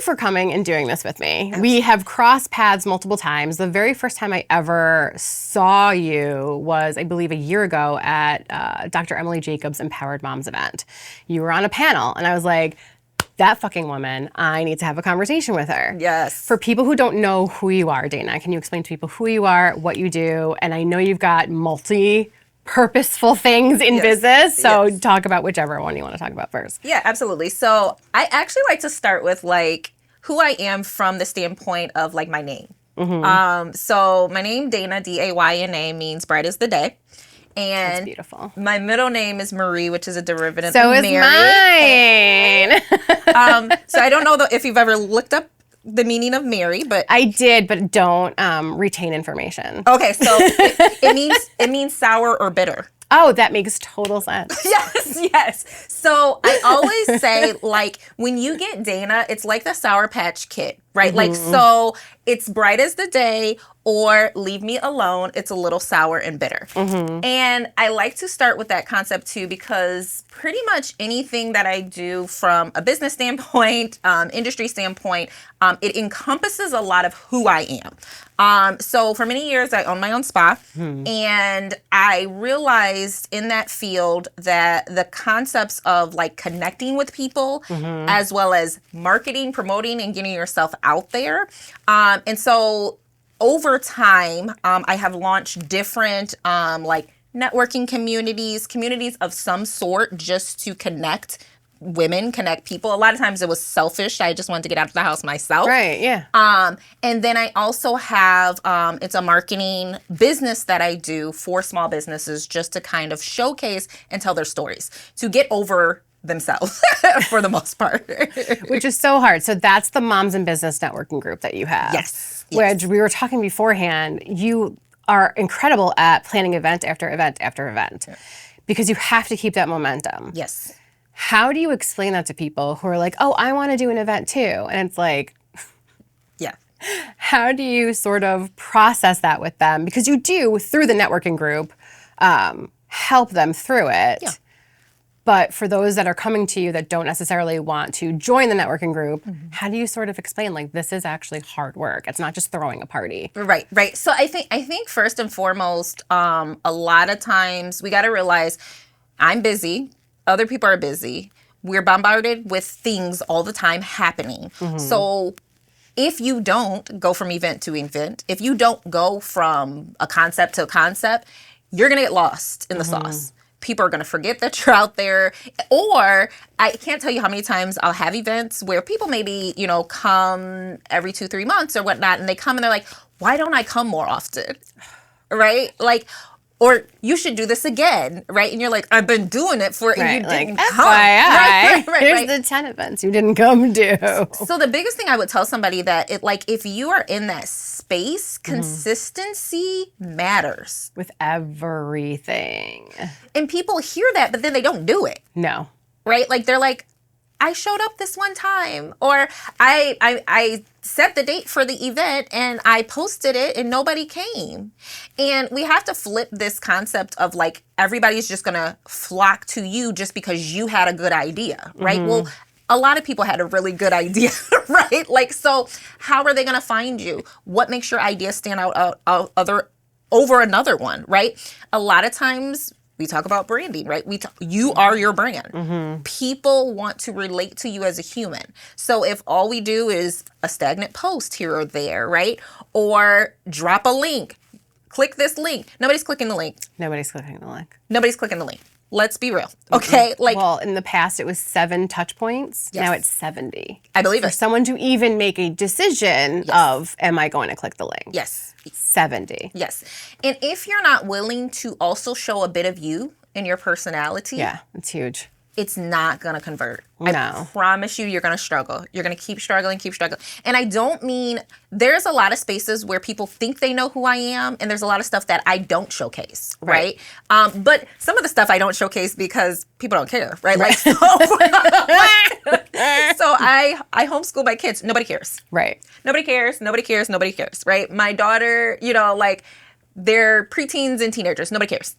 for coming and doing this with me. Absolutely. We have crossed paths multiple times. The very first time I ever saw you was, I believe, a year ago at Dr. Emily Jacobs' Empowered Moms event. You were on a panel, and I was like, that fucking woman, I need to have a conversation with her. Yes. For people who don't know who you are, Dayna, can you explain to people who you are, what you do? And I know you've got purposeful things in business. So talk about whichever one you want to talk about first. Yeah, absolutely. So I actually like to start with like who I am from the standpoint of like my name. Mm-hmm. So my name, Dayna, D-A-Y-N-A, means bright as the day. And that's beautiful. My middle name is Marie, which is a derivative so of Mary. Mine. So I don't know if you've ever looked up the meaning of Mary, but I did, but don't retain information. Okay, so it means sour or bitter. Oh, that makes total sense. Yes. So I always say, like, when you get Dayna, it's like the Sour Patch Kid, right? Mm-hmm. Like, so it's bright as the day, or leave me alone, it's a little sour and bitter. Mm-hmm. And I like to start with that concept too, because pretty much anything that I do from a business standpoint, industry standpoint, it encompasses a lot of who I am. So for many years, I owned my own spa, and I realized in that field that the concepts of like connecting with people, as well as marketing, promoting, and getting yourself out there. And so over time, I have launched different like networking communities of some sort, just to connect women, connect people. A lot of times it was selfish. I just wanted to get out of the house myself. Right, yeah. And then I also have, it's a marketing business that I do for small businesses, just to kind of showcase and tell their stories, to get over themselves for the most part. Which is so hard. So that's the Moms in Business networking group that you have. Yes. Which we were talking beforehand, you are incredible at planning event after event after event, because you have to keep that momentum. Yes. How do you explain that to people who are like, oh, I want to do an event too? And it's like, yeah. How do you sort of process that with them? Because you do, through the networking group, help them through it. Yeah. But for those that are coming to you that don't necessarily want to join the networking group, how do you sort of explain, like, this is actually hard work? It's not just throwing a party. Right. So I think first and foremost, a lot of times we got to realize I'm busy. Other people are busy. We're bombarded with things all the time happening. So if you don't go from event to event, if you don't go from a concept to a concept, you're going to get lost in the sauce. People are going to forget that you're out there. Or I can't tell you how many times I'll have events where people maybe, come every 2-3 months or whatnot, and they come and they're like, why don't I come more often? Right? Like, or you should do this again, right? And you're like, I've been doing it for, and you didn't come. Right. Here's the 10 events you didn't come to. So the biggest thing I would tell somebody that if you are in that space, consistency matters. With everything. And people hear that, but then they don't do it. No. Right? Like, they're like, I showed up this one time, or I set the date for the event and I posted it and nobody came. And we have to flip this concept of like, everybody's just gonna flock to you just because you had a good idea, right? Well, a lot of people had a really good idea, right? Like, so how are they gonna find you? What makes your idea stand out over another one, right? A lot of times, we talk about branding, right? You are your brand. People want to relate to you as a human. So if all we do is a stagnant post here or there, right? Or drop a link, click this link. Nobody's clicking the link. Nobody's clicking the link. Nobody's clicking the link. Let's be real, okay? Like, well, in the past, it was 7 touch points. Yes. Now it's 70. I believe For it. someone to even make a decision of, am I going to click the link? Yes. 70. Yes. And if you're not willing to also show a bit of you and your personality, yeah, it's huge. It's not going to convert. No. I promise you're going to struggle. You're going to keep struggling. And I don't mean, there's a lot of spaces where people think they know who I am, and there's a lot of stuff that I don't showcase, right? But some of the stuff I don't showcase because people don't care, right? Like, so I homeschool my kids. Nobody cares. Right. Nobody cares, right? My daughter, like, they're preteens and teenagers. Nobody cares.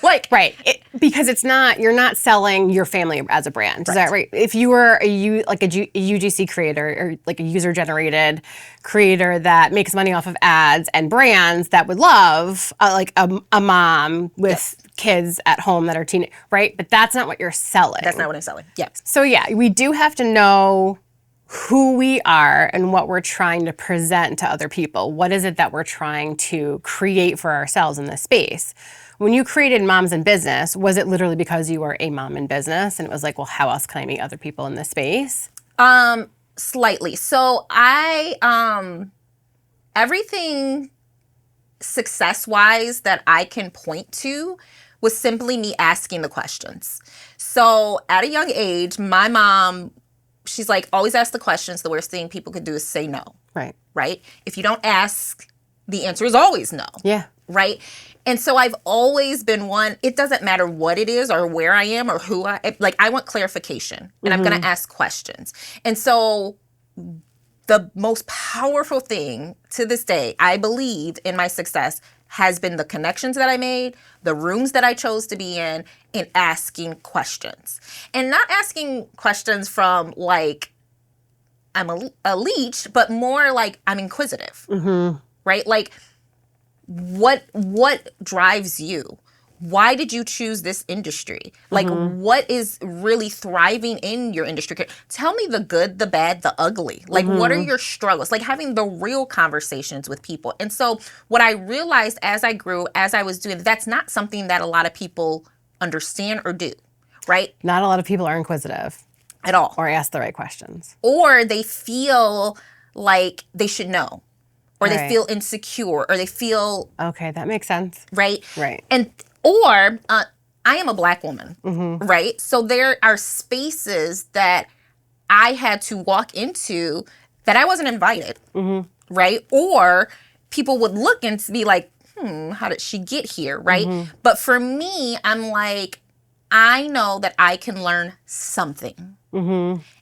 Like, right. Because you're not selling your family as a brand. Is that right? If you were a UGC creator or like a user-generated creator that makes money off of ads and brands that would love like a mom with kids at home that are right? But that's not what you're selling. That's not what I'm selling. Yeah. So yeah, we do have to know who we are and what we're trying to present to other people. What is it that we're trying to create for ourselves in this space? When you created Moms in Business, was it literally because you were a mom in business and it was like, well, how else can I meet other people in this space? Slightly. So everything success-wise that I can point to was simply me asking the questions. So at a young age, my mom, she's like, always ask the questions. The worst thing people could do is say no. Right. Right? If you don't ask, the answer is always no. Yeah. Right? And so I've always been one, it doesn't matter what it is or where I am or who I want clarification and I'm going to ask questions. And so the most powerful thing to this day, I believe in my success has been the connections that I made, the rooms that I chose to be in, and asking questions. And not asking questions from like, I'm a leech, but more like I'm inquisitive, right? Like, what drives you? Why did you choose this industry? Like, what is really thriving in your industry? Tell me the good, the bad, the ugly. Like, what are your struggles? Like, having the real conversations with people. And so what I realized as I grew, as I was doing, that's not something that a lot of people understand or do, right? Not a lot of people are inquisitive. At all. Or ask the right questions. Or they feel like they should know. Or they feel insecure. Or they feel... Okay, that makes sense. Right? Right. Or I am a Black woman, right? So there are spaces that I had to walk into that I wasn't invited, right? Or people would look and be like, how did she get here, right? But for me, I'm like, I know that I can learn something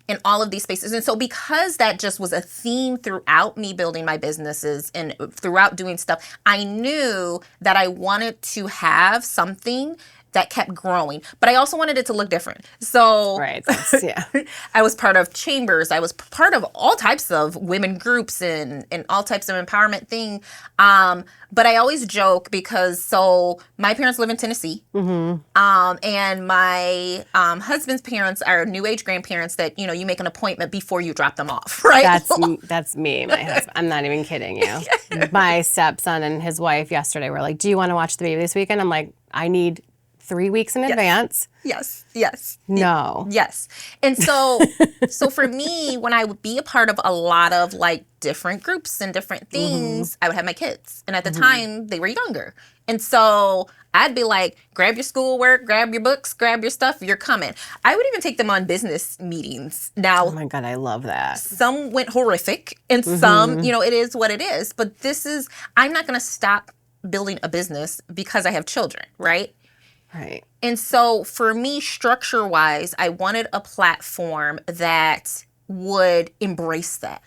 in all of these spaces. And so because that just was a theme throughout me building my businesses and throughout doing stuff, I knew that I wanted to have something that kept growing. But I also wanted it to look different. So I was part of chambers. I was part of all types of women groups and all types of empowerment thing. But I always joke because my parents live in Tennessee. And my husband's parents are new age grandparents that, you make an appointment before you drop them off, right? That's me, my husband. I'm not even kidding you. My stepson and his wife yesterday were like, do you want to watch the baby this weekend? I'm like, I need 3 weeks in advance. Yes. No. Yes. And so for me, when I would be a part of a lot of like different groups and different things, I would have my kids. And at the time, they were younger. And so I'd be like, grab your schoolwork, grab your books, grab your stuff, you're coming. I would even take them on business meetings. Now, oh my God, I love that. Some went horrific and some, it is what it is. But I'm not going to stop building a business because I have children, right? Right. And so for me, structure-wise, I wanted a platform that would embrace that.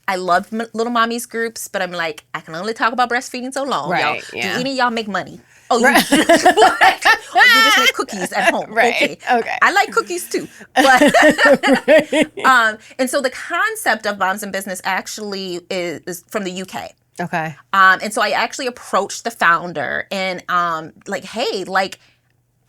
I loved Little Mommies groups, but I'm like, I can only talk about breastfeeding so long, right, y'all. Do any of y'all make money? Oh, right. you just make cookies at home. Right. Okay. I like cookies too. But and so the concept of Moms in Business actually is from the UK. Okay. And so I actually approached the founder and hey,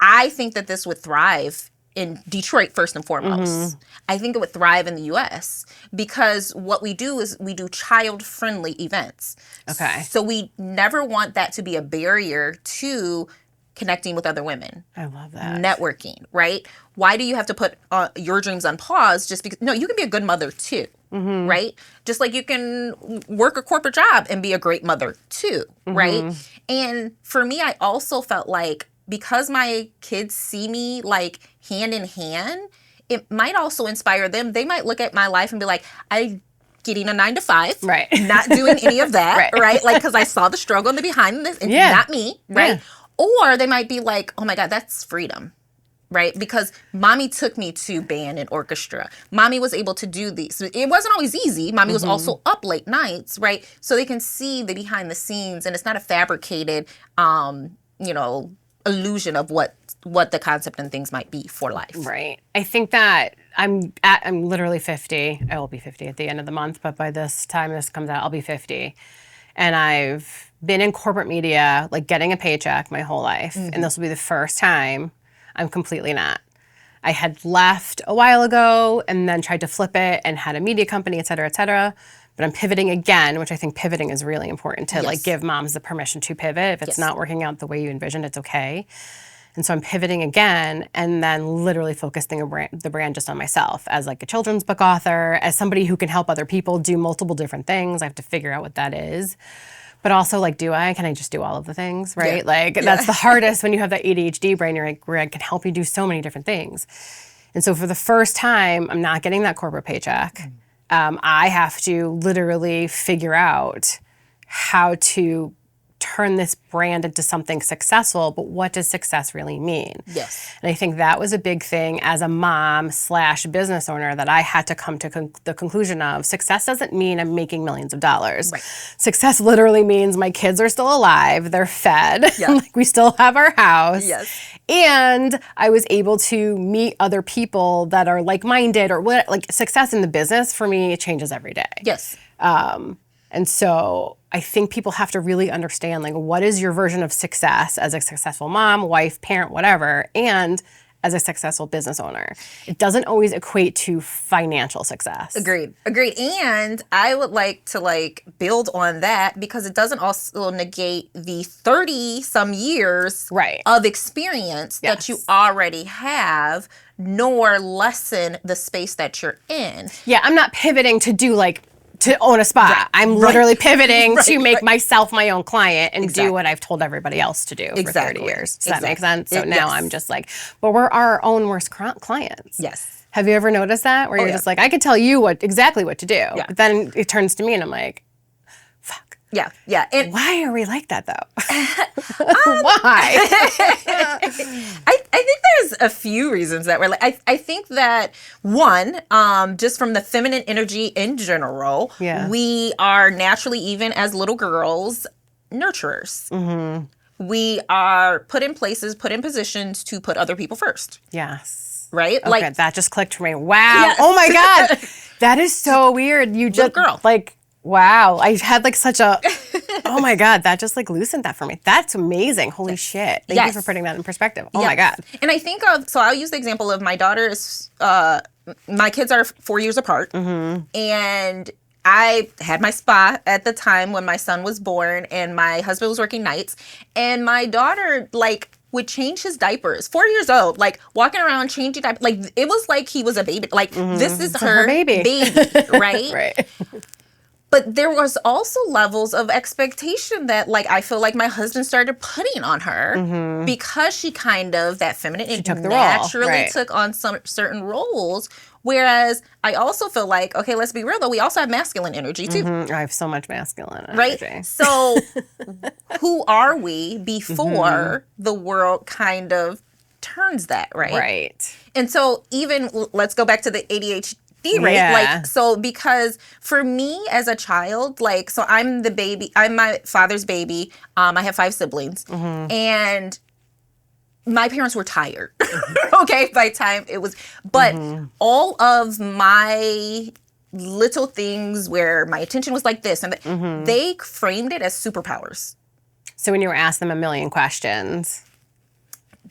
I think that this would thrive in Detroit first and foremost. I think it would thrive in the US because what we do is we do child-friendly events. Okay. So we never want that to be a barrier to connecting with other women. I love that. Networking, right? Why do you have to put your dreams on pause just because? No, you can be a good mother too, right? Just like you can work a corporate job and be a great mother too, right? And for me, I also felt like because my kids see me like hand in hand, it might also inspire them. They might look at my life and be like, I getting a 9 to 5, right? Not doing any of that, right? Like, because I saw the struggle in the behind this, and not me, right? Yeah. Or they might be like, oh my God, that's freedom, right? Because mommy took me to band and orchestra. Mommy was able to do these. It wasn't always easy. Mommy was also up late nights, right? So they can see the behind the scenes and it's not a fabricated illusion of what the concept and things might be for life. Right. I think that I'm literally 50. I will be 50 at the end of the month, but by this time this comes out, I'll be 50. And I've been in corporate media, like getting a paycheck my whole life. And this will be the first time I'm completely not. I had left a while ago and then tried to flip it and had a media company, et cetera, but I'm pivoting again, which I think pivoting is really important to like give moms the permission to pivot. If it's not working out the way you envisioned, it's okay. And so I'm pivoting again and then literally focusing the brand just on myself as like a children's book author, as somebody who can help other people do multiple different things. I have to figure out what that is. But also, like, can I just do all of the things, right? Yeah. Like, that's the hardest when you have that ADHD brain. You're like, where I can help you do so many different things. And so for the first time, I'm not getting that corporate paycheck. I have to literally figure out how to turn this brand into something successful, but what does success really mean? Yes. And I think that was a big thing as a mom / business owner that I had to come to the conclusion of success doesn't mean I'm making millions of dollars. Right. Success literally means my kids are still alive, they're fed, like we still have our house. Yes. And I was able to meet other people that are like-minded or what, like success in the business for me, it changes every day. Yes. And so I think people have to really understand, like, what is your version of success as a successful mom, wife, parent, whatever, and as a successful business owner. It doesn't always equate to financial success. Agreed. And I would like to build on that because it doesn't also negate the 30-some years of experience that you already have, nor lessen the space that you're in. Yeah, I'm not pivoting to do to own a spa. Right. I'm literally pivoting to make myself my own client and do what I've told everybody else to do for 30 years. Does that make sense? So now I'm just like, but we're our own worst clients. Yes. Have you ever noticed that? Where you're just like, I could tell you exactly what to do. Yeah. But then it turns to me and I'm like, fuck. Yeah, yeah. And why are we like that though? Why? I think there's a few reasons that we're like. I think that one, just from the feminine energy in general, we are naturally, even as little girls, nurturers. Mm-hmm. We are put in positions to put other people first. Yes. Right? Okay, that just clicked for me. Wow. Yes. Oh my God. That is so weird. You just girl. Wow, I had such a, oh my God, that just loosened that for me. That's amazing. Holy shit. Thank you for putting that in perspective. Oh my God. And I think so I'll use the example of my daughter's, my kids are 4 years apart. Mm-hmm. And I had my spa at the time when my son was born and my husband was working nights. And my daughter, would change his diapers. 4 years old, walking around changing diapers. It was like he was a baby. This is her baby, right? Right. But there was also levels of expectation that, I feel like my husband started putting on her because she kind of, that feminine, naturally took on some certain roles. Whereas I also feel like, okay, let's be real though, we also have masculine energy too. Mm-hmm. I have so much masculine energy. Right? So who are we before the world kind of turns that, right? Right. And so even, let's go back to the ADHD. Right? Yeah. Because for me as a child, so I'm the baby, I'm my father's baby. I have 5 siblings. Mm-hmm. And my parents were tired. Okay, by the time it was, but all of my little things where my attention was like this, and they framed it as superpowers. So when you were asked them a million questions,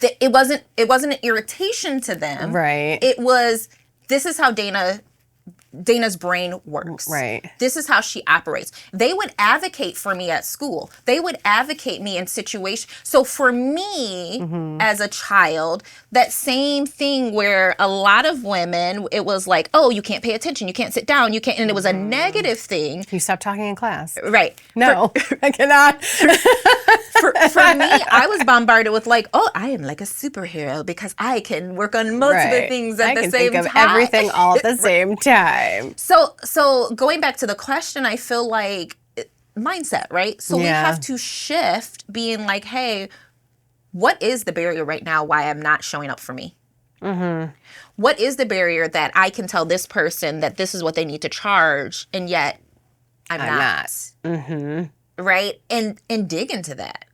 it wasn't an irritation to them. Right. It was, this is how Dayna's brain works. Right. This is how she operates. They would advocate for me at school. They would advocate me in situations. So for me, as a child, that same thing where a lot of women, it was like, oh, you can't pay attention. You can't sit down. You can't. And it was a negative thing. You stop talking in class. Right. No, I cannot. For me, I was bombarded with oh, I am like a superhero because I can work on multiple things at the same time. I can think of everything all at the same time. So going back to the question, I feel like mindset, right? So we have to shift being like, hey, what is the barrier right now why I'm not showing up for me? Mm-hmm. What is the barrier that I can tell this person that this is what they need to charge and yet I'm not. Mm-hmm. Right? And dig into that.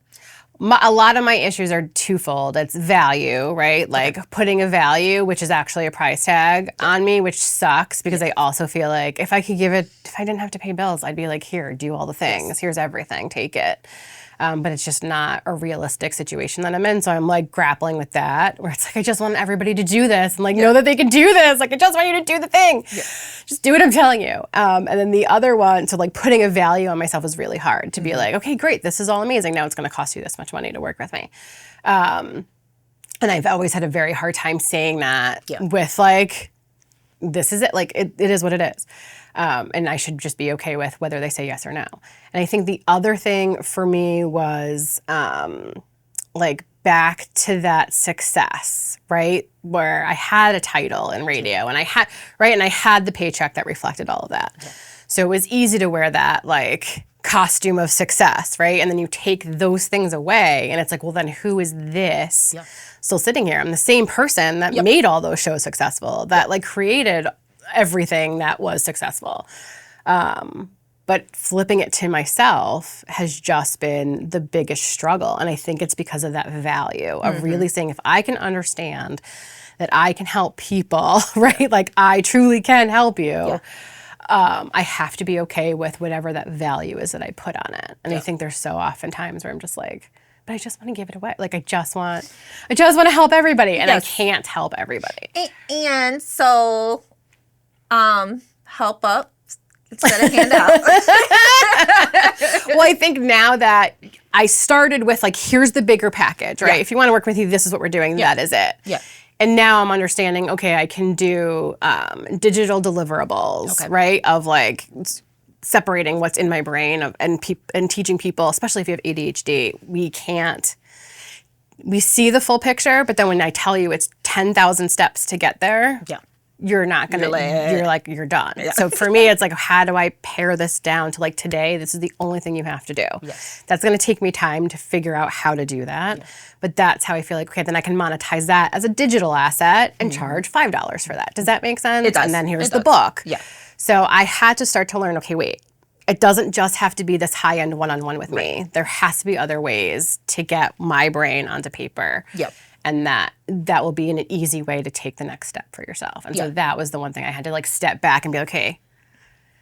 a lot of my issues are twofold. It's value, right? Like putting a value, which is actually a price tag on me, which sucks because I also feel like if I didn't have to pay bills, I'd be like, here, do all the things. Yes. Here's everything, take it. But it's just not a realistic situation that I'm in. So I'm like grappling with that, where it's like, I just want everybody to do this and like know that they can do this. Like, I just want you to do the thing. Yeah. Just do what I'm telling you. And then the other one, so like putting a value on myself is really hard to be like, okay, great, this is all amazing. Now it's going to cost you this much money to work with me. And I've always had a very hard time saying that with like, this is it. Like, it is what it is. And I should just be okay with whether they say yes or no. And I think the other thing for me was like back to that success, right? Where I had a title in radio and I had the paycheck that reflected all of that. Yeah. So it was easy to wear that like costume of success, right? And then you take those things away and it's like, well, then who is this still sitting here? I'm the same person that made all those shows successful, that like created everything that was successful. But flipping it to myself has just been the biggest struggle. And I think it's because of that value of really saying, if I can understand that I can help people, right? Like I truly can help you. Yeah. I have to be okay with whatever that value is that I put on it. And I think there's so often times where I'm just like, but I just want to give it away. Like I just want to help everybody, and I can't help everybody. And so, help up instead of hand out. Well, I think now that I started with like, here's the bigger package, right? Yeah. If you want to work with you, this is what we're doing. Yeah. That is it. Yeah. And now I'm understanding, okay, I can do digital deliverables, right? Of like separating what's in my brain and teaching people, especially if you have ADHD, we see the full picture, but then when I tell you it's 10,000 steps to get there, you're not going to, you're done. Yeah. So for me, it's like, how do I pare this down to like today, this is the only thing you have to do. Yes. That's going to take me time to figure out how to do that. Yeah. But that's how I feel like, okay, then I can monetize that as a digital asset and charge $5 for that. Does that make sense? It does. And then here's the book. Yeah. So I had to start to learn, okay, wait, it doesn't just have to be this high-end one-on-one with me. There has to be other ways to get my brain onto paper. Yep. And that will be an easy way to take the next step for yourself. And so that was the one thing I had to like step back and be like, okay,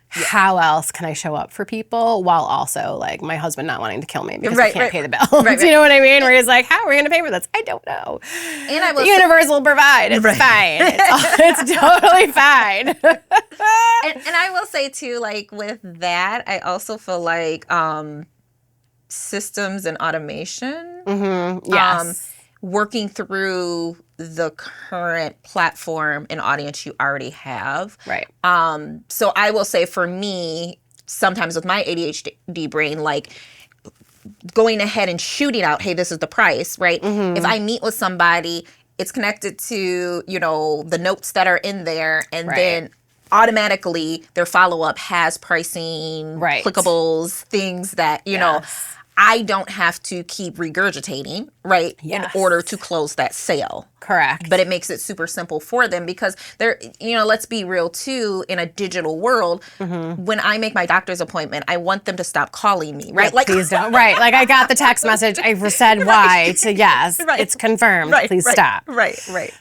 how else can I show up for people while also like my husband not wanting to kill me because he can't pay the bill. Do you know what I mean? Where he's like, how are we going to pay for this? I don't know. And the universe will provide. It's fine. It's totally fine. And I will say too, like with that, I also feel like systems and automation. Mm-hmm. Yes. Working through the current platform and audience you already have. Right. So I will say for me, sometimes with my ADHD brain, like going ahead and shooting out, hey, this is the price, right? Mm-hmm. If I meet with somebody, it's connected to, the notes that are in there, and then automatically their follow-up has pricing, clickables, things that, I don't have to keep regurgitating, right, in order to close that sale. Correct. But it makes it super simple for them because they're, let's be real too, in a digital world, when I make my doctor's appointment, I want them to stop calling me, right? Like, please don't. Right. Like I got the text message. I said why to yes. It's confirmed. Please stop. Right. Like,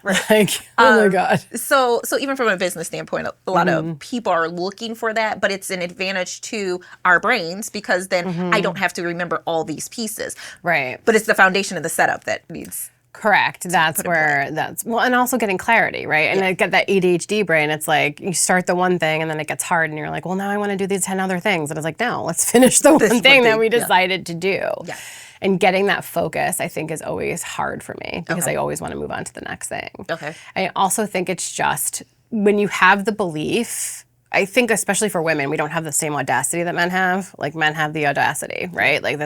oh my God. So even from a business standpoint, a lot of people are looking for that, but it's an advantage to our brains because then I don't have to remember all these pieces. Right. But it's the foundation of the setup that needs. Correct. That's and also getting clarity, right? And I get that ADHD brain. It's like you start the one thing and then it gets hard and you're like, well, now I want to do these 10 other things. And it's like, no, let's finish the one thing that we decided to do. Yeah. And getting that focus, I think, is always hard for me because I always want to move on to the next thing. Okay. I also think it's just when you have the belief, I think especially for women, we don't have the same audacity that men have. Like men have the audacity, right? Like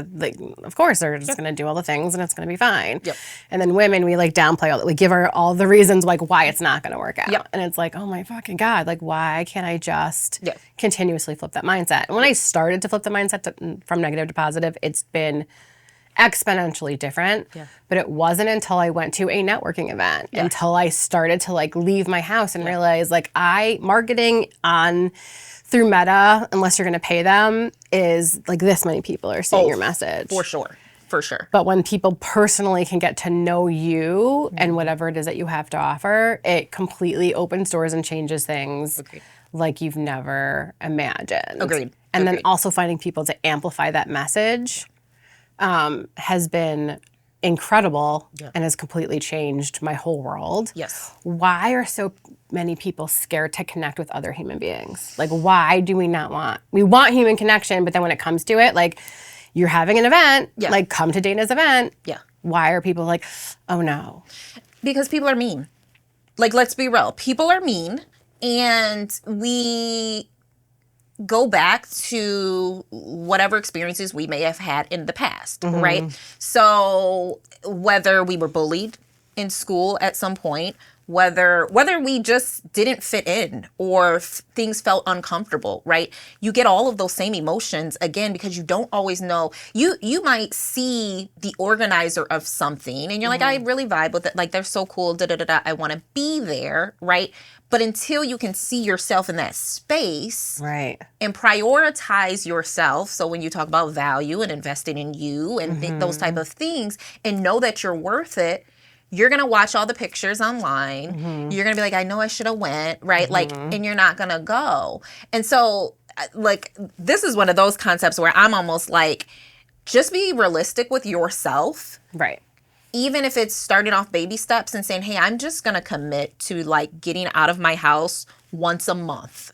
of course they're just going to do all the things and it's going to be fine. Yep. And then women, we like downplay all that. We give her all the reasons like why it's not going to work out. Yep. And it's like, oh my fucking God, like why can't I just continuously flip that mindset? And when I started to flip the mindset from negative to positive, it's been exponentially different. Yeah. But it wasn't until I went to a networking event, until I started to like leave my house and realize like marketing through Meta, unless you're going to pay them, is like this many people are seeing your message. For sure. For sure. But when people personally can get to know you and whatever it is that you have to offer, it completely opens doors and changes things like you've never imagined. Agreed. And then also finding people to amplify that message has been incredible and has completely changed my whole world. Yes. Why are so many people scared to connect with other human beings? Like, why do we not want? We want human connection, but then when it comes to it, like, you're having an event, like, come to Dayna's event. Yeah. Why are people like, oh no? Because people are mean. Like, let's be real. People are mean, and we go back to whatever experiences we may have had in the past, right? So whether we were bullied in school at some point, whether we just didn't fit in or things felt uncomfortable, right? You get all of those same emotions again because you don't always know. You might see the organizer of something and you're like, I really vibe with it. Like, they're so cool. Da da da da. I want to be there, right? But until you can see yourself in that space, right, and prioritize yourself. So when you talk about value and investing in you and those type of things, and know that you're worth it, you're going to watch all the pictures online. You're going to be like, I know I should have went, right? Like, and you're not going to go. And so, like, this is one of those concepts where I'm almost like, just be realistic with yourself. right. Even if it's starting off baby steps and saying, hey, I'm just going to commit to, like, getting out of my house once a month,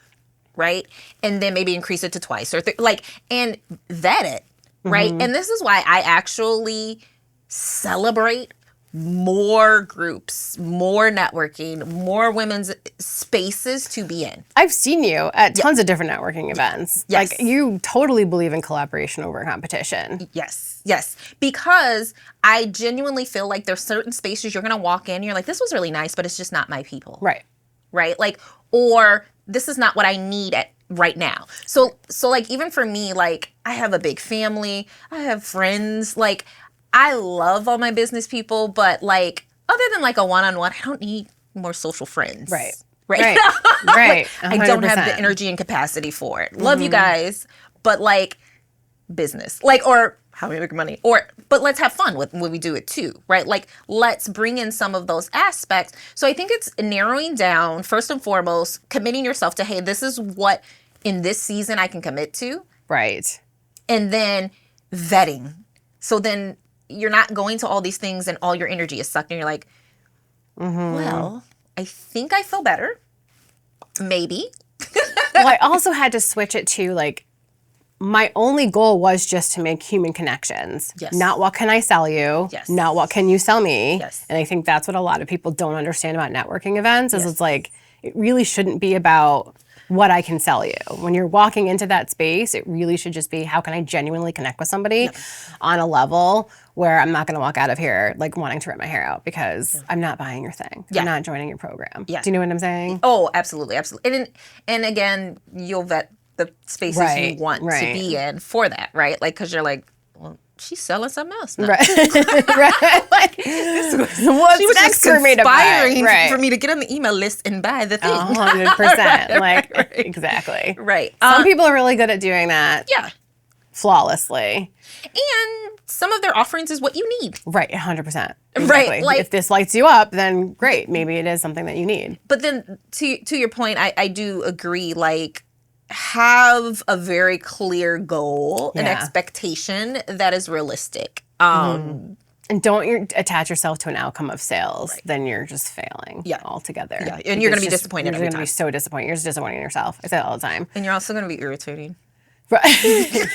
right? And then maybe increase it to twice or and vet it, right? And this is why I actually celebrate more groups, more networking, more women's spaces to be in. I've seen you at tons of different networking events. Yes. Like, you totally believe in collaboration over competition. Yes, yes. Because I genuinely feel like there's certain spaces you're going to walk in, and you're like, this was really nice, but it's just not my people. Right. Right? Like, or this is not what I need right now. So like, even for me, like, I have a big family, I have friends, like, I love all my business people, but, like, other than, like, a one-on-one, I don't need more social friends. Right. Right. Right. Like, I don't have the energy and capacity for it. Love you guys, but, like, business. Like, or how we make money. But let's have fun when we do it too, right? Like, let's bring in some of those aspects. So I think it's narrowing down, first and foremost, committing yourself to, hey, this is what in this season I can commit to. Right. And then vetting. So then you're not going to all these things and all your energy is sucked and you're like, well, I think I feel better. Maybe. Well, I also had to switch it to, like, my only goal was just to make human connections. Yes. Not what can I sell you. Yes. Not what can you sell me. Yes. And I think that's what a lot of people don't understand about networking events is it's like, it really shouldn't be about what I can sell you. When you're walking into that space, it really should just be, how can I genuinely connect with somebody on a level where I'm not going to walk out of here like wanting to rip my hair out because I'm not buying your thing. I'm not joining your program. Yeah. Do you know what I'm saying? Oh, absolutely, absolutely. And again, you'll vet the spaces you want to be in for that, right? Like, because you're like, well, she's selling something else now. Right. Right. Like, what's She was next just for me to buy? conspiring for me to get on the email list and buy the thing. 100%. Like, exactly. Right. Some people are really good at doing that. Yeah. Flawlessly. And some of their offerings is what you need. Right, 100%. Exactly. Right, like, if this lights you up, then great. Maybe it is something that you need. But then to your point, I do agree, like, have a very clear goal, an expectation that is realistic. And don't attach yourself to an outcome of sales. Then you're just failing altogether. Yeah, and you're going to be disappointed every time. You're going to be so disappointed. You're just disappointing yourself. I say that all the time. And you're also going to be irritating. Right.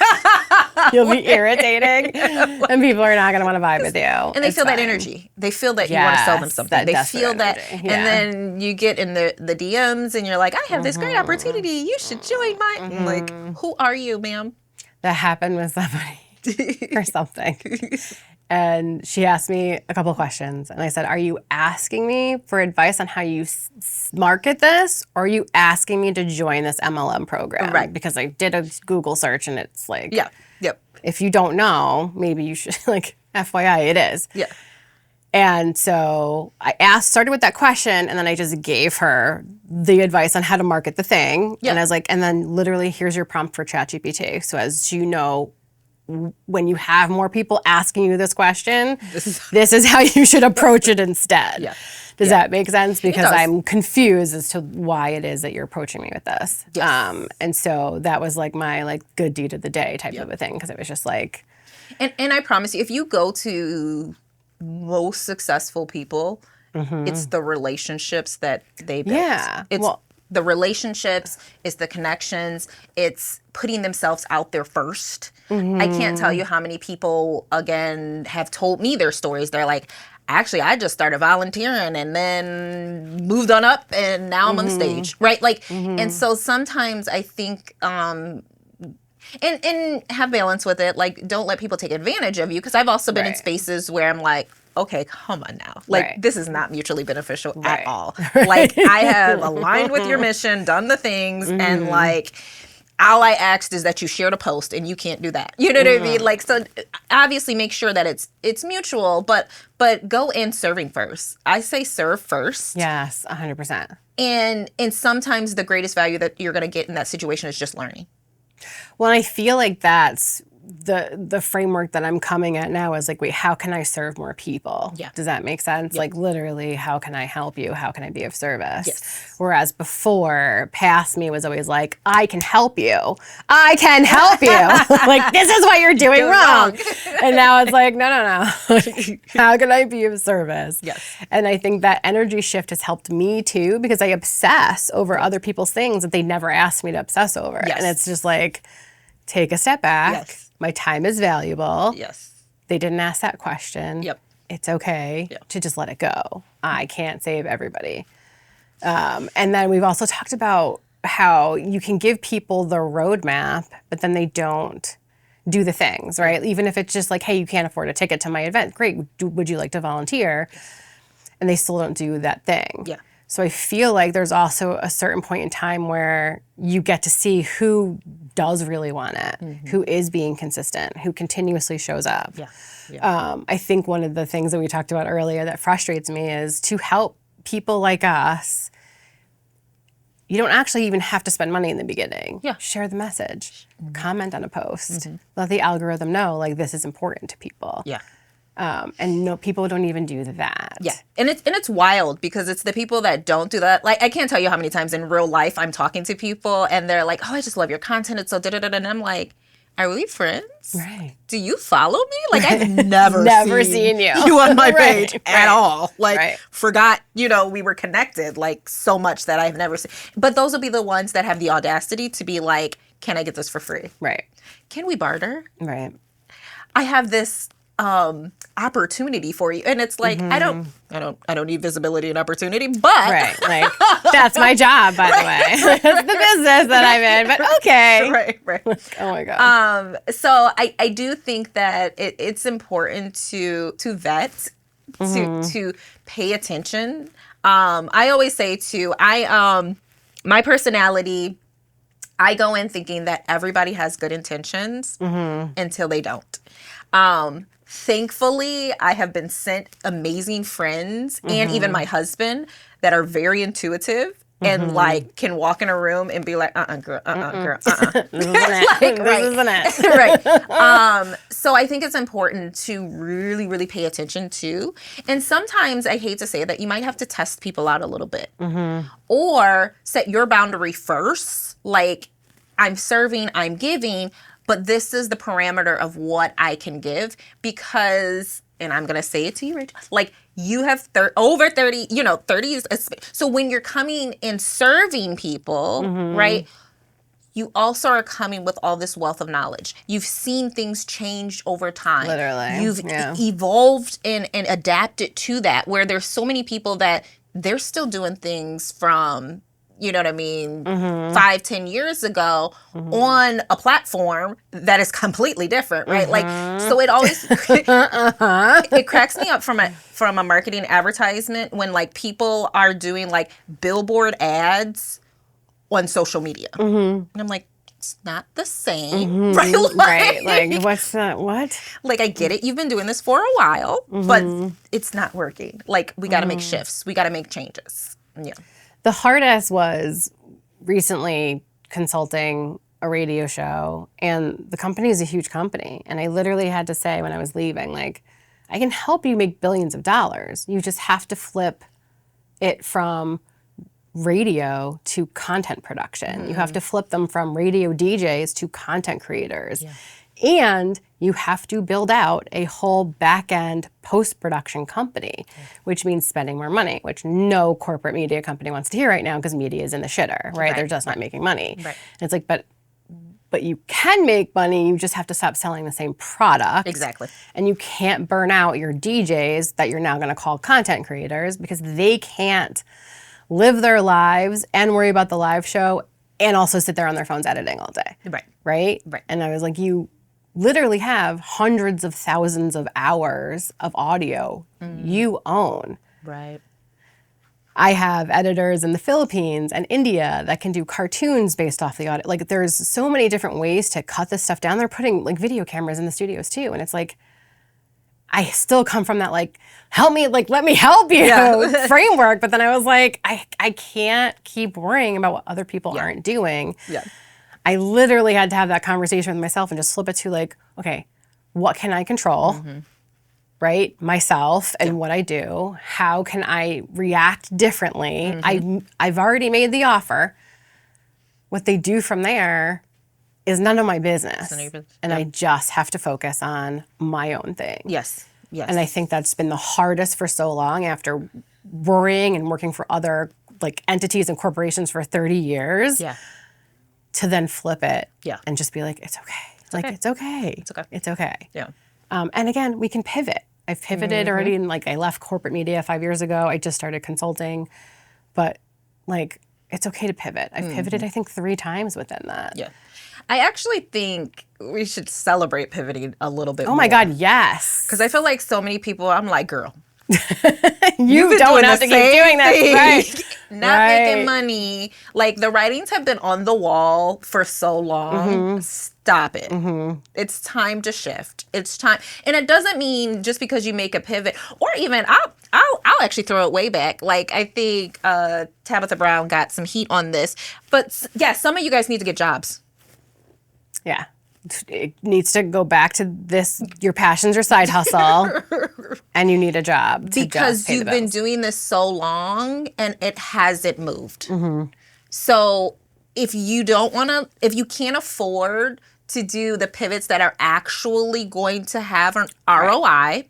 You'll be irritating, and people are not going to want to vibe with you. And they feel that energy. They feel that you want to sell them something. They feel that. Energy. And then you get in the DMs and you're like, I have this great opportunity. You should join my. Like, who are you, ma'am? That happened with somebody or something. And she asked me a couple of questions. And I said, are you asking me for advice on how you market this? Or are you asking me to join this MLM program? Right. Because I did a Google search and it's like, Yep. if you don't know, maybe you should, like, FYI, it is. Yeah. And so I started with that question, and then I just gave her the advice on how to market the thing. Yeah. And I was like, and then literally, here's your prompt for ChatGPT. So as you know, when you have more people asking you this question, this is how you should approach it instead. Yeah. Does that make sense? Because does. I'm confused as to why it is that you're approaching me with this. Yes. And so that was like my like good deed of the day type of a thing, because it was just like. And I promise you, if you go to most successful people, it's the relationships that they built. Yeah. It's the relationships, it's the connections, it's putting themselves out there first. I can't tell you how many people, again, have told me their stories. They're like, actually, I just started volunteering and then moved on up and now I'm on the stage, right? Like, and so sometimes I think, and have balance with it. Like, don't let people take advantage of you. Because I've also been in spaces where I'm like, okay, come on now. Like, this is not mutually beneficial at all. Like, I have aligned with your mission, done the things, and like, all I asked is that you shared a post, and you can't do that. You know what I mean? Like, so obviously make sure that it's mutual, but go in serving first. I say serve first. Yes, 100%. And sometimes the greatest value that you're going to get in that situation is just learning. Well, I feel like that's the framework that I'm coming at now is like, wait, how can I serve more people? Yeah. Does that make sense? Yeah. Like literally, how can I help you? How can I be of service? Yes. Whereas before, past me was always like, I can help you. I can help you. Like, this is what you're doing wrong. And now it's like, no. How can I be of service? Yes. And I think that energy shift has helped me too, because I obsess over other people's things that they never asked me to obsess over. Yes. And it's just like, take a step back. Yes. My time is valuable. Yes. They didn't ask that question. Yep. It's okay to just let it go. I can't save everybody. And then we've also talked about how you can give people the roadmap, but then they don't do the things, right? Even if it's just like, hey, you can't afford a ticket to my event. Great. Would you like to volunteer? And they still don't do that thing. Yeah. So I feel like there's also a certain point in time where you get to see who does really want it, who is being consistent, who continuously shows up. Yeah. I think one of the things that we talked about earlier that frustrates me is to help people like us, you don't actually even have to spend money in the beginning. Yeah. Share the message, comment on a post, let the algorithm know like this is important to people. Yeah. And no, people don't even do that. Yeah. And it's wild because it's the people that don't do that. Like, I can't tell you how many times in real life I'm talking to people and they're like, oh, I just love your content. It's so da-da-da-da. And I'm like, are we friends? Right. Do you follow me? Like, I've never seen you on my page at all. Like, Right. forgot, we were connected like so much that I've never seen. But those will be the ones that have the audacity to be like, can I get this for free? Right. Can we barter? Right. I have this opportunity for you, and it's like I don't need visibility and opportunity, but Right. Like, that's my job, by the way. That's the business that I'm in, but okay. right. Oh my God. So I do think that it's important to vet, to pay attention. I always say my personality, I go in thinking that everybody has good intentions until they don't. Thankfully, I have been sent amazing friends and even my husband that are very intuitive and like can walk in a room and be like, girl, girl, This isn't it. This isn't it. right. So I think it's important to really, really pay attention to. And sometimes I hate to say that you might have to test people out a little bit or set your boundary first. Like, I'm serving, I'm giving, but this is the parameter of what I can give because, and I'm going to say it to you, Rachel, like you have over 30, 30 is, so when you're coming and serving people, right, you also are coming with all this wealth of knowledge. You've seen things change over time. Literally. You've evolved and adapted to that, where there's so many people that they're still doing things from, you know what I mean, 5-10 years ago on a platform that is completely different, right? Like, so it always, it cracks me up from a marketing advertisement when like people are doing like billboard ads on social media. And I'm like, it's not the same, right? Like, what's that? What? Like, I get it. You've been doing this for a while, but it's not working. Like, we got to make shifts. We got to make changes. Yeah. The hardest was recently consulting a radio show, and the company is a huge company. And I literally had to say when I was leaving, like, I can help you make billions of dollars. You just have to flip it from radio to content production. You have to flip them from radio DJs to content creators. Yeah. And you have to build out a whole back-end post-production company, which means spending more money, which no corporate media company wants to hear right now because media is in the shitter, right? They're just not making money. Right. And it's like, but you can make money, you just have to stop selling the same product. Exactly. And you can't burn out your DJs that you're now gonna call content creators because they can't live their lives and worry about the live show and also sit there on their phones editing all day. Right? And I was like, you literally have hundreds of thousands of hours of audio you own. Right. I have editors in the Philippines and India that can do cartoons based off the audio. Like, there's so many different ways to cut this stuff down. They're putting like video cameras in the studios too. And it's like, I still come from that like, help me, like, let me help you framework. But then I was like, I can't keep worrying about what other people aren't doing. Yeah. I literally had to have that conversation with myself and just flip it to like, okay, what can I control, right? Myself and what I do. How can I react differently? I've already made the offer. What they do from there is none of my business. And I just have to focus on my own thing. Yes. And I think that's been the hardest for so long after worrying and working for other like entities and corporations for 30 years. Yeah. To then flip it and just be like, it's okay. It's okay. Yeah. And again, we can pivot. I've pivoted already and like I left corporate media 5 years ago. I just started consulting. But like, it's okay to pivot. I've pivoted, I think, 3 times within that. Yeah. I actually think we should celebrate pivoting a little bit more. Oh my God, yes. Because I feel like so many people, I'm like, girl, you don't have to keep doing that. Right. Not making money. Like, the writings have been on the wall for so long. Stop it. It's time to shift. It's time. And it doesn't mean just because you make a pivot, or even I'll actually throw it way back. Like, I think Tabitha Brown got some heat on this. But yeah, some of you guys need to get jobs. Yeah. It needs to go back to this, your passion's your side hustle, and you need a job. Because you've been doing this so long and it hasn't moved. So if you can't afford to do the pivots that are actually going to have an ROI,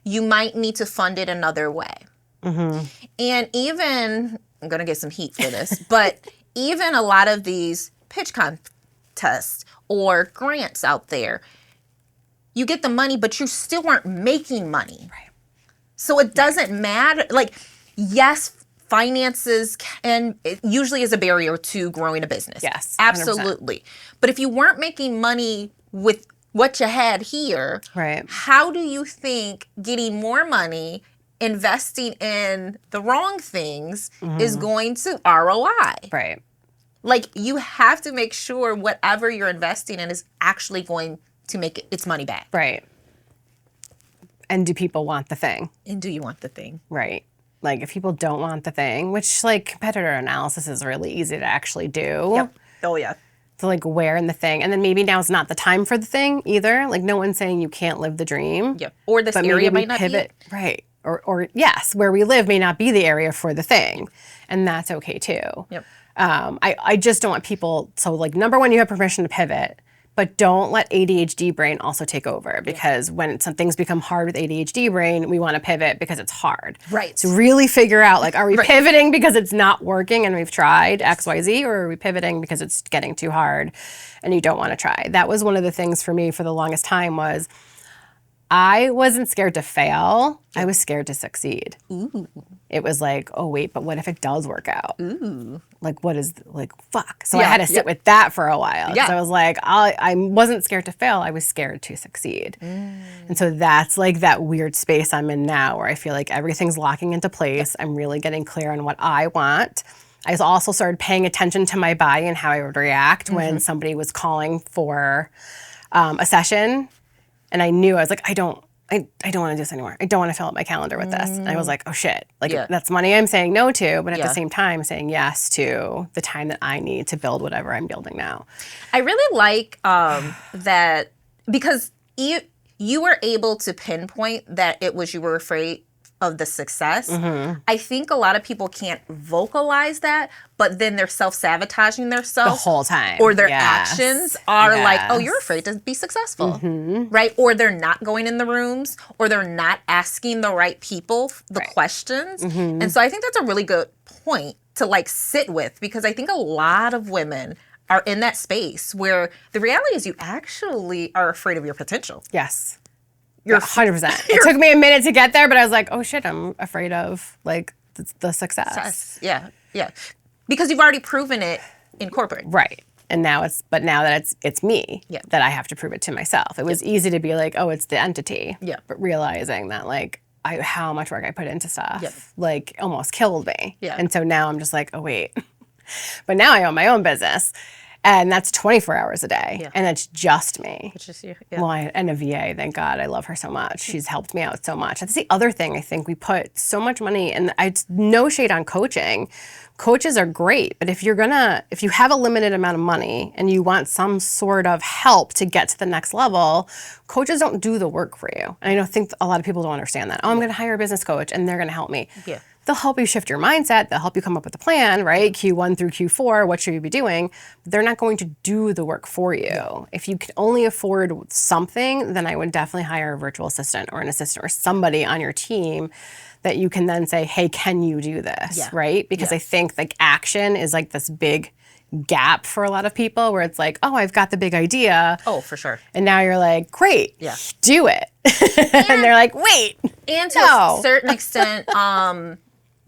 you might need to fund it another way. And even, I'm going to get some heat for this, but even a lot of these pitch contests or grants out there, you get the money, but you still aren't making money. Right. So it doesn't matter. Like, yes, finances it usually is a barrier to growing a business. Yes, 100%. Absolutely. But if you weren't making money with what you had here, how do you think getting more money, investing in the wrong things is going to ROI? Right. Like, you have to make sure whatever you're investing in is actually going to make its money back. Right. And do people want the thing? And do you want the thing? Right. Like, if people don't want the thing, which, like, competitor analysis is really easy to actually do. Yep. Oh, yeah. To, like, where in the thing. And then maybe now's not the time for the thing either. Like, no one's saying you can't live the dream. Yep. Or this area might not be. Right. Or, yes, where we live may not be the area for the thing. And that's okay, too. Yep. I just don't want people, so like, number one, you have permission to pivot, but don't let ADHD brain also take over, because when some things become hard with ADHD brain, we want to pivot because it's hard. Right. So really figure out, like, are we pivoting because it's not working and we've tried X, Y, Z, or are we pivoting because it's getting too hard and you don't want to try? That was one of the things for me for the longest time was I wasn't scared to fail. I was scared to succeed. Ooh. It was like, oh, wait, but what if it does work out? Ooh. Like, what is, like, fuck. So I had to sit with that for a while. Yeah. I was like, I wasn't scared to fail. I was scared to succeed. And so that's like that weird space I'm in now where I feel like everything's locking into place. I'm really getting clear on what I want. I also started paying attention to my body and how I would react when somebody was calling for a session. And I knew, I was like, I don't I don't want to do this anymore. I don't want to fill up my calendar with this. And I was like, oh shit. Like Yeah. that's money I'm saying no to, but at Yeah. the same time saying yes to the time that I need to build whatever I'm building now. I really like that because you were able to pinpoint that it was you were afraid of the success. I think a lot of people can't vocalize that, but then they're self-sabotaging themselves The whole time. or their Yes. actions are like, oh, Yes. you're afraid to be successful, right? Or they're not going in the rooms, or they're not asking the right people the questions. And so I think that's a really good point to like sit with, because I think a lot of women are in that space where the reality is you actually are afraid of your potential. Yes. You're 100%. It took me a minute to get there, but I was like, oh shit, I'm afraid of like the success. Yeah, yeah. Because you've already proven it in corporate. Right. And now that it's me Yeah. that I have to prove it to myself. It was easy to be like, oh, it's the entity. Yeah. But realizing that like how much work I put into stuff Yeah. like almost killed me. Yeah. And so now I'm just like, oh wait. But now I own my own business. And that's 24 hours a day. Yeah. And it's just me. Which is you. Yeah. Well, and a VA, thank God. I love her so much. She's helped me out so much. That's the other thing. I think we put so much money, and no shade on coaching. Coaches are great, but if you have a limited amount of money and you want some sort of help to get to the next level, coaches don't do the work for you. And I think a lot of people don't understand that. Oh, I'm going to hire a business coach and they're going to help me. Yeah. They'll help you shift your mindset. They'll help you come up with a plan, right? Q1 through Q4, what should you be doing? But they're not going to do the work for you. If you can only afford something, then I would definitely hire a virtual assistant or an assistant or somebody on your team that you can then say, hey, can you do this, Yeah. right? Because I think like action is like this big gap for a lot of people where it's like, oh, I've got the big idea. Oh, for sure. And now you're like, great, Yeah. do it. And they're like, wait, And to no. a certain extent,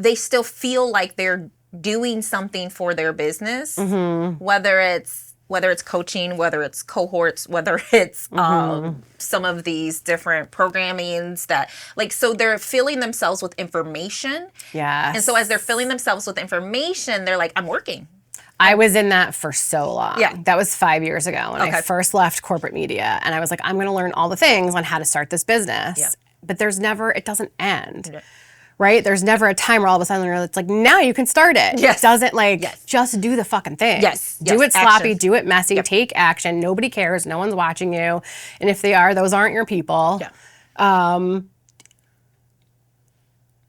they still feel like they're doing something for their business, whether it's coaching, whether it's cohorts, whether it's some of these different programmings that like, so they're filling themselves with information. Yes. And so as they're filling themselves with information, they're like, I'm working. I was in that for so long. Yeah. That was 5 years ago when I Okay. first left corporate media. And I was like, I'm going to learn all the things on how to start this business. Yeah. But it doesn't end. Yeah. Right? There's never a time where all of a sudden it's like, now you can start it. Yes. It doesn't like, Yes. just do the fucking thing. Yes. Do Yes. it sloppy, Action. do it messy, take action. Nobody cares. No one's watching you. And if they are, those aren't your people. Yeah.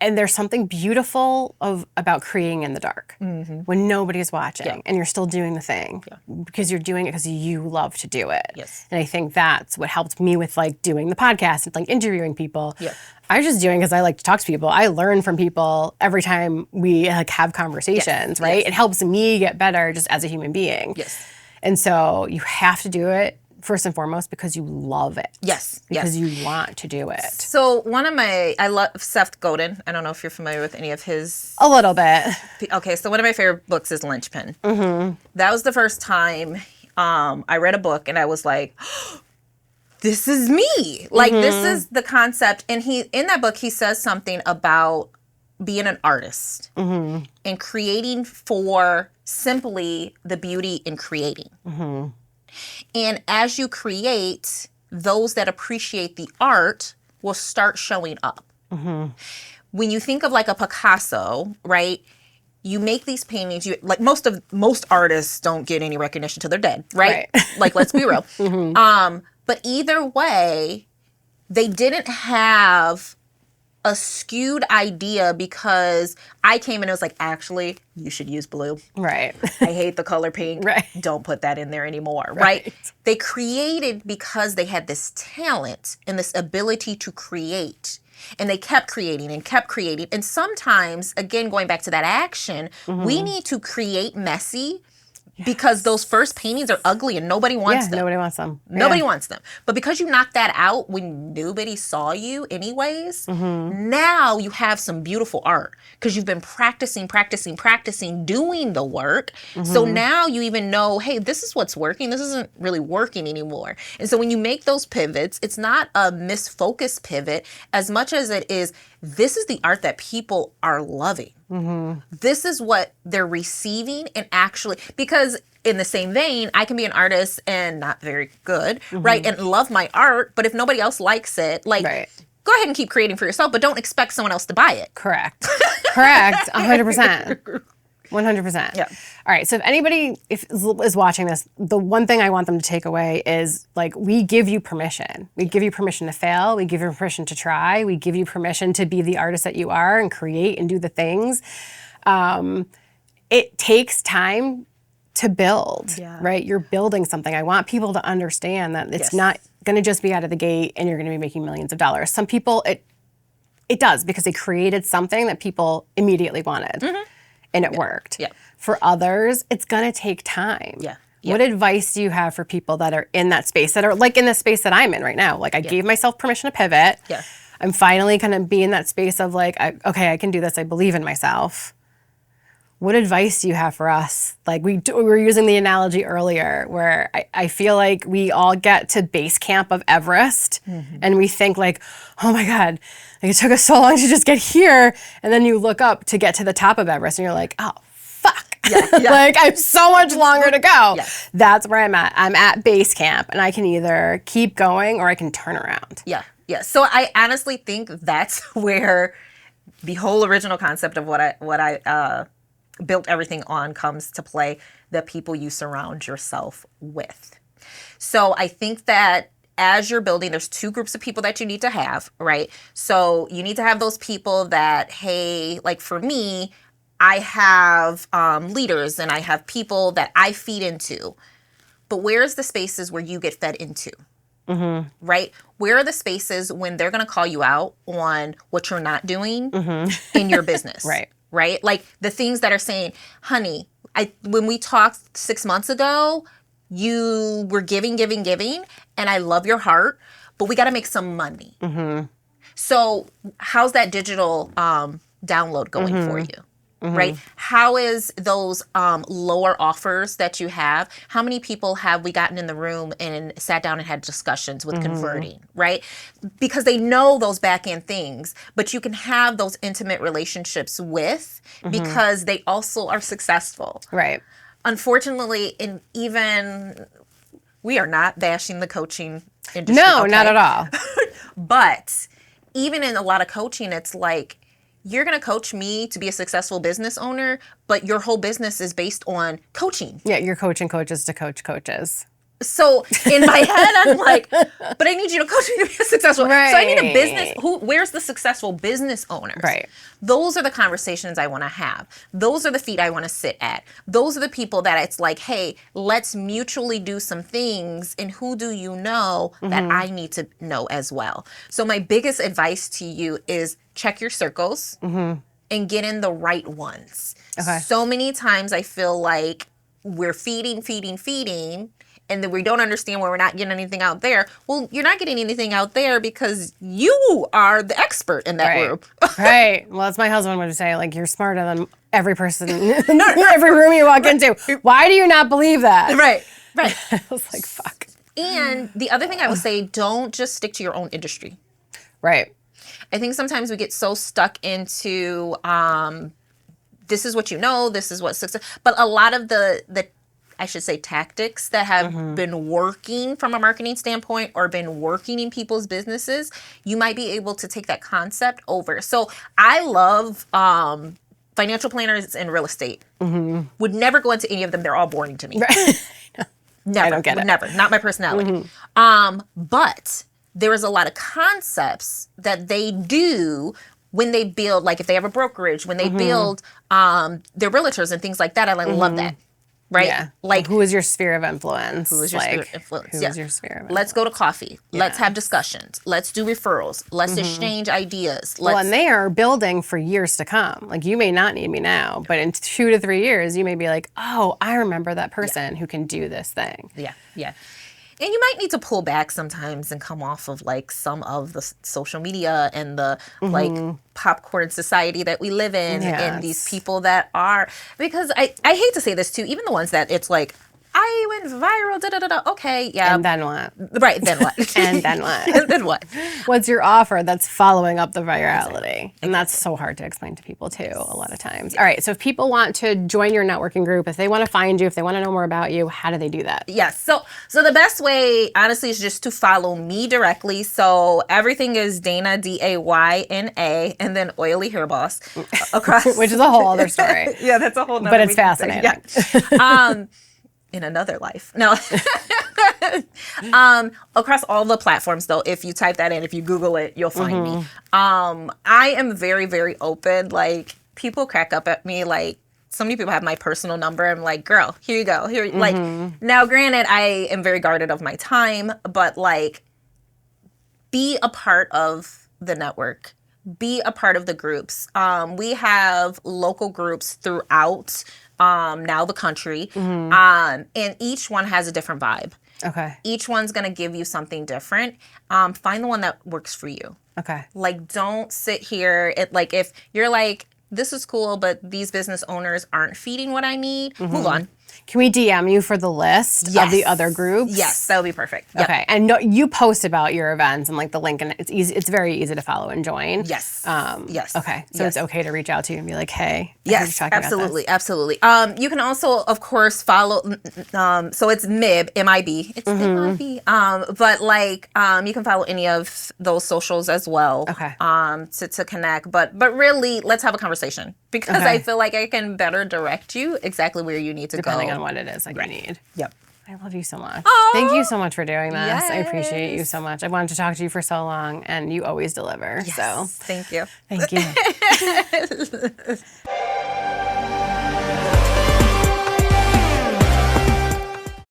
And there's something beautiful about creating in the dark when nobody's watching and you're still doing the thing because you're doing it because you love to do it. Yes. And I think that's what helped me with like doing the podcast and like interviewing people. Yeah. I was just doing because I like to talk to people. I learn from people every time we like have conversations, right? Yes. It helps me get better just as a human being. Yes. And so you have to do it first and foremost because you love it. Yes. Because you want to do it. So I love Seth Godin. I don't know if you're familiar with any of his. A little bit. Okay, so one of my favorite books is Lynchpin. That was the first time I read a book and I was like, this is me. Like, this is the concept. And in that book, he says something about being an artist and creating for simply the beauty in creating. And as you create, those that appreciate the art will start showing up. When you think of like a Picasso, right? You make these paintings. You like most artists don't get any recognition till they're dead, right? Like, let's be real. But either way, they didn't have a skewed idea because I came and it was like, actually, you should use blue. Right. I hate the color pink. Right. Don't put that in there anymore. Right. They created because they had this talent and this ability to create. And they kept creating and kept creating. And sometimes, again, going back to that action, we need to create messy because those first paintings are ugly and nobody wants them. Nobody wants them. Nobody wants them. But because you knocked that out when nobody saw you anyways, now you have some beautiful art because you've been practicing, doing the work. So now you even know, hey, this is what's working. This isn't really working anymore. And so when you make those pivots, it's not a misfocused pivot as much as it is, this is the art that people are loving. This is what they're receiving, and actually, because in the same vein, I can be an artist and not very good, right? And love my art, but if nobody else likes it, like, go ahead and keep creating for yourself, but don't expect someone else to buy it. Correct. 100%. 100%. Yeah. All right. So if anybody is watching this, the one thing I want them to take away is, like, we give you permission. We give you permission to fail. We give you permission to try. We give you permission to be the artist that you are and create and do the things. It takes time to build, right? You're building something. I want people to understand that it's not going to just be out of the gate and you're going to be making millions of dollars. Some people, it does, because they created something that people immediately wanted. And it worked. For others, it's going to take time. What advice do you have for people that are in that space, that are like in the space that I'm in right now? Like, I gave myself permission to pivot. I'm finally kind of be in that space of like, okay, I can do this. I believe in myself. What advice do you have for us? Like, we were using the analogy earlier where I feel like we all get to base camp of Everest and we think like, oh my God, like, it took us so long to just get here. And then you look up to get to the top of Everest and you're like, oh, fuck. Like, I have so much longer to go. That's where I'm at. I'm at base camp and I can either keep going or I can turn around. So I honestly think that's where the whole original concept of what I built everything on comes to play, the people you surround yourself with. So I think that as you're building, there's two groups of people that you need to have, right? So you need to have those people that, hey, like for me, I have leaders and I have people that I feed into. But where's the spaces where you get fed into? Right? Where are the spaces when they're going to call you out on what you're not doing in your business? Right? Like the things that are saying, honey, when we talked 6 months ago, you were giving, and I love your heart, but we got to make some money. So how's that digital download going for you? Right? How is those lower offers that you have? How many people have we gotten in the room and sat down and had discussions with converting, right? Because they know those back end things, but you can have those intimate relationships with because they also are successful. Right. Unfortunately, we are not bashing the coaching industry. No, not at all. But even in a lot of coaching, it's like, you're going to coach me to be a successful business owner, but your whole business is based on coaching. Yeah, you're coaching coaches to coach coaches. So in my head, I'm like, but I need you to coach me to be a successful. So I need a business. Where's the successful business owners? Right. Those are the conversations I want to have. Those are the feet I want to sit at. Those are the people that it's like, hey, let's mutually do some things. And who do you know that I need to know as well? So my biggest advice to you is check your circles and get in the right ones. So many times I feel like we're feeding, and then we don't understand why we're not getting anything out there. Well, you're not getting anything out there because you are the expert in that group. Right. Well, as my husband would say, like, you're smarter than every person in every room you walk into. Why do you not believe that? Right. I was like, fuck. And the other thing I would say, don't just stick to your own industry. Right. I think sometimes we get so stuck into this is what you know, this is what success. But a lot of the I should say tactics that have been working from a marketing standpoint or been working in people's businesses, you might be able to take that concept over. So I love financial planners and real estate. Would never go into any of them. They're all boring to me. Never. I don't get it. Never. Not my personality. But there is a lot of concepts that they do when they build, like if they have a brokerage, when they build their realtors and things like that. I love that. Right? Yeah. Like, who is your sphere of influence? Who is your sphere of influence? Who is your sphere of influence? Let's go to coffee. Let's have discussions. Let's do referrals. Let's exchange ideas. Well, and they are building for years to come. Like, you may not need me now, but in 2 to 3 years, you may be like, oh, I remember that person who can do this thing. Yeah. And you might need to pull back sometimes and come off of like some of the social media and the like popcorn society that we live in and these people that are, because I hate to say this too, even the ones that it's like, I went viral, da-da-da-da. Okay, yeah. And then what? Right, then what? And then what? And then what? What's your offer that's following up the virality? And that's so hard to explain to people too, a lot of times. All right, so if people want to join your networking group, if they want to find you, if they want to know more about you, how do they do that? Yes. So the best way, honestly, is just to follow me directly. So everything is Dayna, Dayna, and then Oilyhairboss across. Which is a whole other story. Yeah, that's a whole nother. But it's fascinating. Yeah. In another life. No. Across all the platforms, though, if you type that in, if you Google it, you'll find me. I am very, very open. Like, people crack up at me. Like, so many people have my personal number. I'm like, girl, here you go. Here, like, now, granted, I am very guarded of my time, but like, be a part of the network. Be a part of the groups. We have local groups throughout now the country, and each one has a different vibe. Okay. Each one's gonna give you something different. Find the one that works for you. Okay. Like, don't sit here. Like, if you're like, this is cool, but these business owners aren't feeding what I need, move on. Can we DM you for the list of the other groups? Yes, that would be perfect. Yep. Okay, and you post about your events and like the link, and it's easy. It's very easy to follow and join. Yes. Yes. Okay, so it's okay to reach out to you and be like, hey. Yes, absolutely, absolutely. You can also, of course, follow. So it's MIB, MIB. It's MIB. But like, you can follow any of those socials as well. Okay. To connect, but really, let's have a conversation, because I feel like I can better direct you exactly where you need to go. Depending on what it is you need. Yep. I love you so much. Oh, thank you so much for doing this. yes. I appreciate you so much. I wanted to talk to you for so long, and you always deliver. Yes. So Thank you. thank you.